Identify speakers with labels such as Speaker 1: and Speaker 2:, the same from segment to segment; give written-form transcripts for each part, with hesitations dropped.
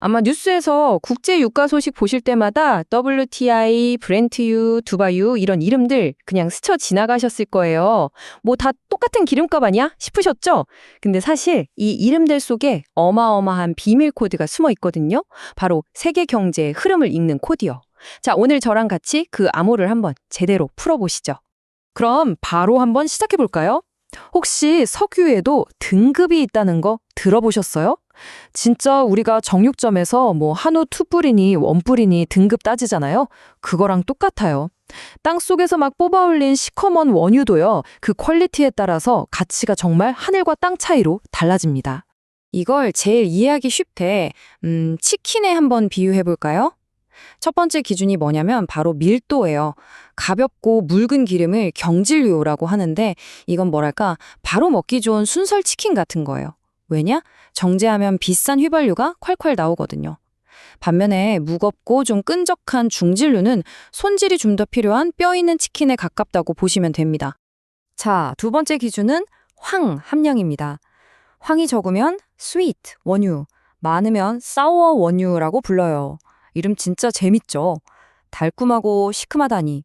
Speaker 1: 아마 뉴스에서 국제 유가 소식 보실 때마다 WTI, 브렌트유, 두바유 이런 이름들 그냥 스쳐 지나가셨을 거예요. 뭐 다 똑같은 기름값 아니야? 싶으셨죠? 근데 사실 이 이름들 속에 어마어마한 비밀 코드가 숨어 있거든요. 바로 세계 경제의 흐름을 읽는 코드요. 자, 오늘 저랑 같이 그 암호를 한번 제대로 풀어보시죠. 그럼 바로 한번 시작해 볼까요? 혹시 석유에도 등급이 있다는 거 들어보셨어요? 진짜 우리가 정육점에서 뭐 한우 투뿔이니 원뿔이니 등급 따지잖아요. 그거랑 똑같아요. 땅속에서 막 뽑아올린 시커먼 원유도요. 그 퀄리티에 따라서 가치가 정말 하늘과 땅 차이로 달라집니다. 이걸 제일 이해하기 쉽게 치킨에 한번 비유해 볼까요? 첫 번째 기준이 뭐냐면 바로 밀도예요. 가볍고 묽은 기름을 경질유라고 하는데 이건 뭐랄까 바로 먹기 좋은 순살 치킨 같은 거예요. 왜냐? 정제하면 비싼 휘발유가 콸콸 나오거든요. 반면에 무겁고 좀 끈적한 중질류는 손질이 좀 더 필요한 뼈 있는 치킨에 가깝다고 보시면 됩니다. 자, 두 번째 기준은 황 함량입니다. 황이 적으면 sweet, 원유, 많으면 sour 원유라고 불러요. 이름 진짜 재밌죠? 달콤하고 시큼하다니.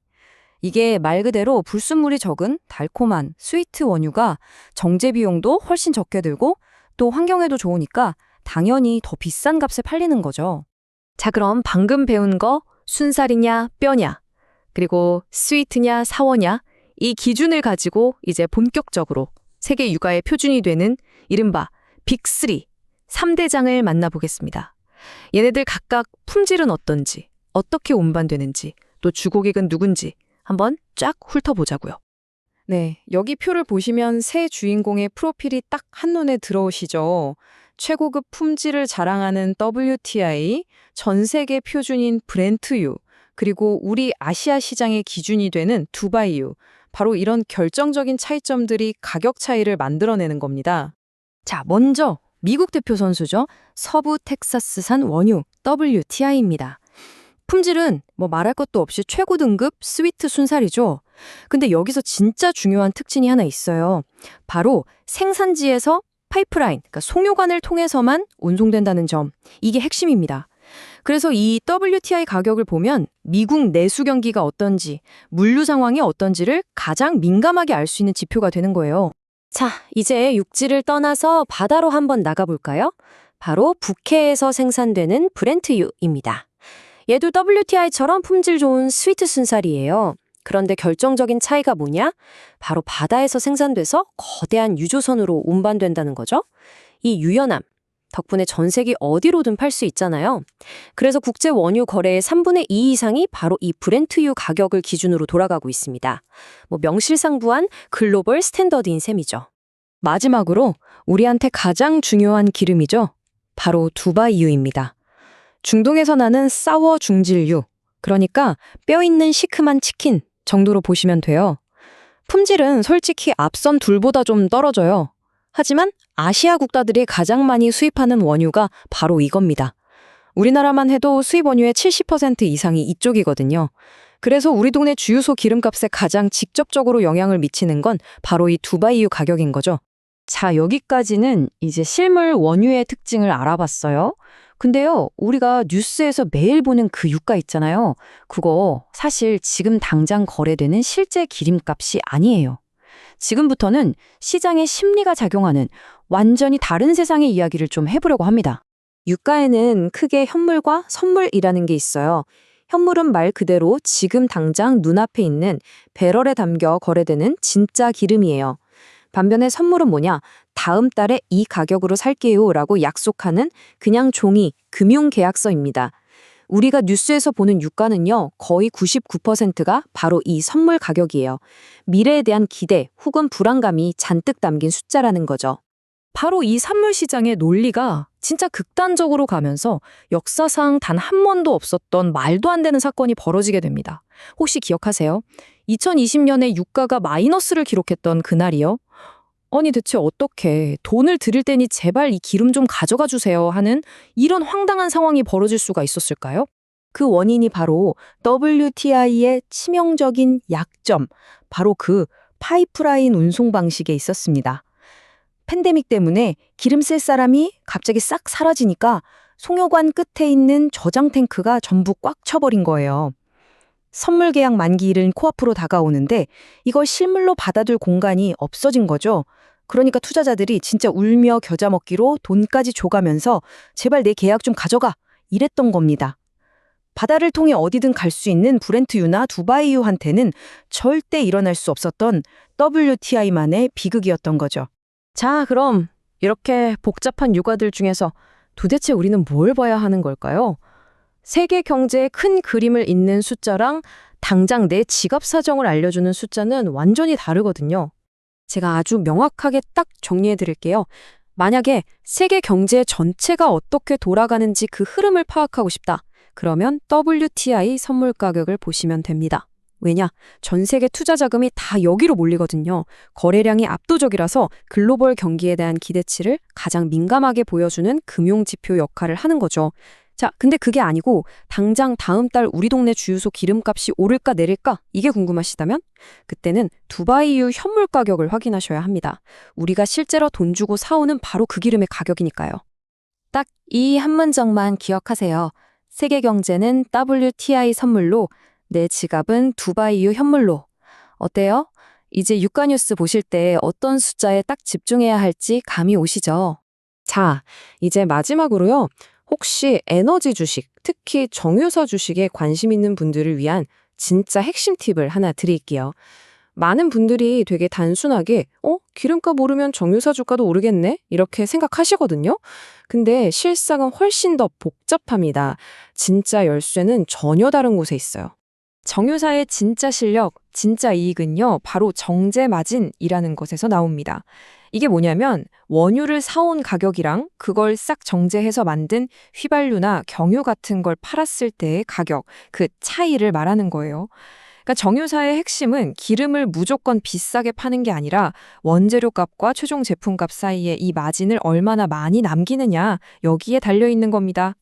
Speaker 1: 이게 말 그대로 불순물이 적은 달콤한 스위트 원유가 정제 비용도 훨씬 적게 들고 또 환경에도 좋으니까 당연히 더 비싼 값에 팔리는 거죠. 자, 그럼 방금 배운 거 순살이냐 뼈냐 그리고 스위트냐 사워냐 이 기준을 가지고 이제 본격적으로 세계 육아의 표준이 되는 이른바 빅3, 3대장을 만나보겠습니다. 얘네들 각각 품질은 어떤지, 어떻게 운반되는지, 또 주고객은 누군지 한번 쫙 훑어보자고요. 네, 여기 표를 보시면 세 주인공의 프로필이 딱 한눈에 들어오시죠. 최고급 품질을 자랑하는 WTI, 전 세계 표준인 브렌트유, 그리고 우리 아시아 시장의 기준이 되는 두바이유. 바로 이런 결정적인 차이점들이 가격 차이를 만들어내는 겁니다. 자, 먼저 미국 대표 선수죠. 서부 텍사스산 원유 WTI입니다. 품질은 뭐 말할 것도 없이 최고 등급 스위트 순살이죠. 근데 여기서 진짜 중요한 특징이 하나 있어요. 바로 생산지에서 파이프라인, 그러니까 송요관을 통해서만 운송된다는 점. 이게 핵심입니다. 그래서 이 WTI 가격을 보면 미국 내수 경기가 어떤지, 물류 상황이 어떤지를 가장 민감하게 알 수 있는 지표가 되는 거예요. 자, 이제 육지를 떠나서 바다로 한번 나가볼까요? 바로 북해에서 생산되는 브렌트유입니다. 얘도 WTI처럼 품질 좋은 스위트 순살이에요. 그런데 결정적인 차이가 뭐냐? 바로 바다에서 생산돼서 거대한 유조선으로 운반된다는 거죠. 이 유연함 덕분에 전 세계 어디로든 팔 수 있잖아요. 그래서 국제 원유 거래의 3분의 2 이상이 바로 이 브렌트유 가격을 기준으로 돌아가고 있습니다. 뭐 명실상부한 글로벌 스탠더드인 셈이죠. 마지막으로 우리한테 가장 중요한 기름이죠. 바로 두바이유입니다. 중동에서 나는 사워 중질유, 그러니까 뼈 있는 시큼한 치킨 정도로 보시면 돼요. 품질은 솔직히 앞선 둘보다 좀 떨어져요. 하지만 아시아 국가들이 가장 많이 수입하는 원유가 바로 이겁니다. 우리나라만 해도 수입 원유의 70% 이상이 이쪽이거든요. 그래서 우리 동네 주유소 기름값에 가장 직접적으로 영향을 미치는 건 바로 이 두바이유 가격인 거죠. 자, 여기까지는 이제 실물 원유의 특징을 알아봤어요. 근데요, 우리가 뉴스에서 매일 보는 그 유가 있잖아요. 그거 사실 지금 당장 거래되는 실제 기름값이 아니에요. 지금부터는 시장의 심리가 작용하는 완전히 다른 세상의 이야기를 좀 해보려고 합니다. 유가에는 크게 현물과 선물이라는 게 있어요. 현물은 말 그대로 지금 당장 눈앞에 있는 배럴에 담겨 거래되는 진짜 기름이에요. 반면에 선물은 뭐냐? 다음 달에 이 가격으로 살게요 라고 약속하는 그냥 종이, 금융계약서입니다. 우리가 뉴스에서 보는 유가는요, 거의 99%가 바로 이 선물 가격이에요. 미래에 대한 기대 혹은 불안감이 잔뜩 담긴 숫자라는 거죠. 바로 이 선물 시장의 논리가 진짜 극단적으로 가면서 역사상 단 한 번도 없었던 말도 안 되는 사건이 벌어지게 됩니다. 혹시 기억하세요? 2020년에 유가가 마이너스를 기록했던 그날이요. 아니 대체 어떻게 돈을 드릴 테니 제발 이 기름 좀 가져가 주세요 하는 이런 황당한 상황이 벌어질 수가 있었을까요? 그 원인이 바로 WTI의 치명적인 약점, 바로 그 파이프라인 운송 방식에 있었습니다. 팬데믹 때문에 기름 쓸 사람이 갑자기 싹 사라지니까 송효관 끝에 있는 저장 탱크가 전부 꽉 차버린 거예요. 선물 계약 만기일은 코앞으로 다가오는데 이걸 실물로 받아둘 공간이 없어진 거죠. 그러니까 투자자들이 진짜 울며 겨자 먹기로 돈까지 줘가면서 제발 내 계약 좀 가져가 이랬던 겁니다. 바다를 통해 어디든 갈 수 있는 브렌트유나 두바이유한테는 절대 일어날 수 없었던 WTI만의 비극이었던 거죠. 자, 그럼 이렇게 복잡한 유가들 중에서 도대체 우리는 뭘 봐야 하는 걸까요? 세계 경제의 큰 그림을 잇는 숫자랑 당장 내 지갑 사정을 알려주는 숫자는 완전히 다르거든요. 제가 아주 명확하게 딱 정리해 드릴게요. 만약에 세계 경제 전체가 어떻게 돌아가는지 그 흐름을 파악하고 싶다. 그러면 WTI 선물 가격을 보시면 됩니다. 왜냐? 전 세계 투자 자금이 다 여기로 몰리거든요. 거래량이 압도적이라서 글로벌 경기에 대한 기대치를 가장 민감하게 보여주는 금융 지표 역할을 하는 거죠. 자, 근데 그게 아니고 당장 다음 달 우리 동네 주유소 기름값이 오를까 내릴까? 이게 궁금하시다면 그때는 두바이유 현물 가격을 확인하셔야 합니다. 우리가 실제로 돈 주고 사오는 바로 그 기름의 가격이니까요. 딱 이 한 문장만 기억하세요. 세계 경제는 WTI 선물로, 내 지갑은 두바이유 현물로. 어때요? 이제 유가 뉴스 보실 때 어떤 숫자에 딱 집중해야 할지 감이 오시죠? 자, 이제 마지막으로요. 혹시 에너지 주식, 특히 정유사 주식에 관심 있는 분들을 위한 진짜 핵심 팁을 하나 드릴게요. 많은 분들이 되게 단순하게 기름값 오르면 정유사 주가도 오르겠네? 이렇게 생각하시거든요. 근데 실상은 훨씬 더 복잡합니다. 진짜 열쇠는 전혀 다른 곳에 있어요. 정유사의 진짜 실력, 진짜 이익은요, 바로 정제 마진이라는 것에서 나옵니다. 이게 뭐냐면 원유를 사온 가격이랑 그걸 싹 정제해서 만든 휘발유나 경유 같은 걸 팔았을 때의 가격, 그 차이를 말하는 거예요. 그러니까 정유사의 핵심은 기름을 무조건 비싸게 파는 게 아니라 원재료 값과 최종 제품 값 사이에 이 마진을 얼마나 많이 남기느냐, 여기에 달려 있는 겁니다.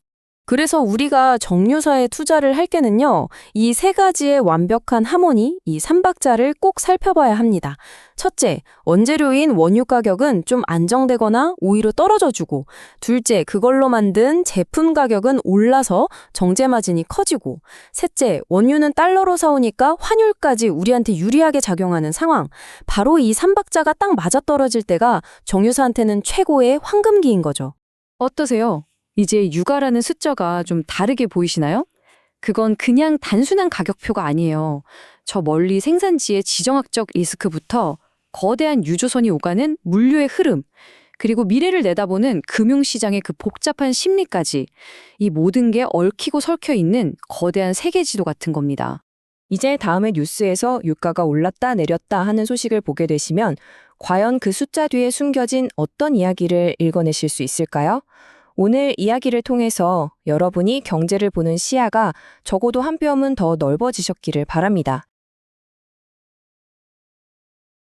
Speaker 1: 그래서 우리가 정유사에 투자를 할 때는요, 이 세 가지의 완벽한 하모니, 이 삼박자를 꼭 살펴봐야 합니다. 첫째, 원재료인 원유 가격은 좀 안정되거나 오히려 떨어져주고, 둘째, 그걸로 만든 제품 가격은 올라서 정제 마진이 커지고, 셋째, 원유는 달러로 사오니까 환율까지 우리한테 유리하게 작용하는 상황. 바로 이 삼박자가 딱 맞아떨어질 때가 정유사한테는 최고의 황금기인 거죠. 어떠세요? 이제 유가라는 숫자가 좀 다르게 보이시나요? 그건 그냥 단순한 가격표가 아니에요. 저 멀리 생산지의 지정학적 리스크부터 거대한 유조선이 오가는 물류의 흐름, 그리고 미래를 내다보는 금융시장의 그 복잡한 심리까지 이 모든 게 얽히고 설켜 있는 거대한 세계지도 같은 겁니다. 이제 다음의 뉴스에서 유가가 올랐다 내렸다 하는 소식을 보게 되시면 과연 그 숫자 뒤에 숨겨진 어떤 이야기를 읽어내실 수 있을까요? 오늘 이야기를 통해서 여러분이 경제를 보는 시야가 적어도 한 뼘은 더 넓어지셨기를 바랍니다.